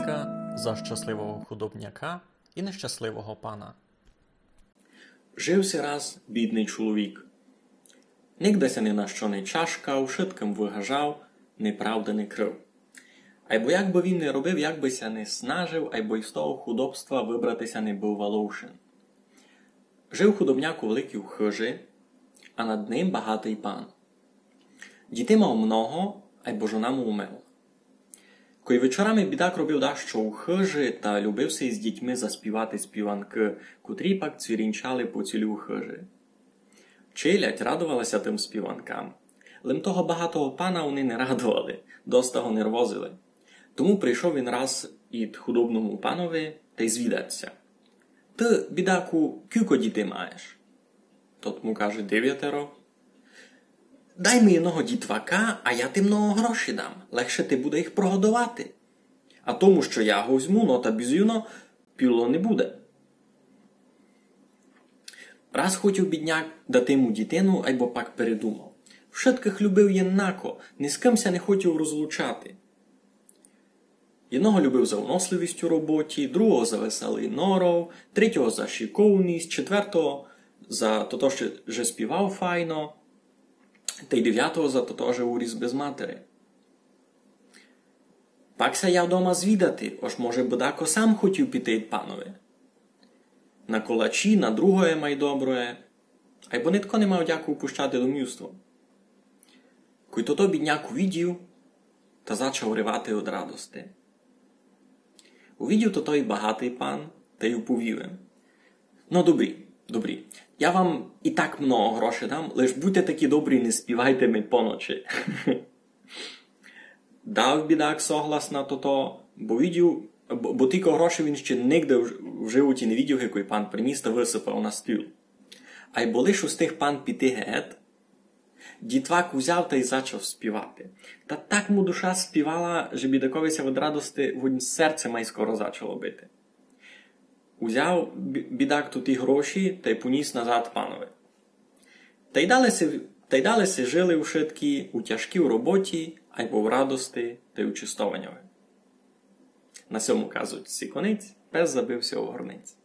Казка за щасливого худобняка і нещасливого пана. Жився раз бідний чоловік. Нігдеся ні на що не чашкав, шитком вигажав, неправди не крив. Айбо як би він не робив, як бися не снажив, айбо із того худобства вибратися не був валовшин. Жив худобняк у великій хижі, а над ним багатий пан. Дітей мав много, айбо жона му умерла. Кой вечорами бідак робив daщо у хижі та любився із дітьми заспівати співанки, котрі пак цвірінчали по цілю хижі. Челядь радувалася тим співанкам. Лим того багатого пана вони не радували, доста го нервозили. Тому прийшов він раз ід худобному панові та й звідався. Ти, бідаку, кілько дітей маєш? Тот му каже 9. Дай ми одного дітвака, а я ти много грошей дам. Легше ти буде їх прогодувати. А тому, що я го візьму, но та бізюно, піло не буде. Раз хотів бідняк дати йому дітину, айбо пак передумав. Všetkих любив єднако, ні з кимся не хотів розлучати. Одного любив за уносливість у роботі, другого за веселий норов, третього за шиковність, четвертого за то, що співав файно, та й 9 за то, що уріс без матері. Пакся я вдома звідати, ож може бидако сам хотів піти й панове. На колачі, на другое май доброє, айбо нитко не мав дяку пущати домівство. Кой то бідняк увидів, та зачав ривати од радости. Увидів то той багатий пан, та й уповів їм. Ну, добрі, я вам і так много грошей дам, лиш будьте такі добрі, не співайте ми поночі. Дав бідак соглас на то, бо тільки грошей він ще нігде в животі не видів, який пан приніс та висипав на стіл. А й бо лиш устиг пан піти геть, дітвак узяв та й зачав співати. Та так му душа співала, що бідаковися від радости в серце май скоро зачало бити. Узяв бідак тут і гроші та й поніс назад панове. Та й далеся жили у шиткі, у тяжкій роботі, айбо в радости та й у чистованняві. На сьому, кажуть, сікониць, пес забився у горниць.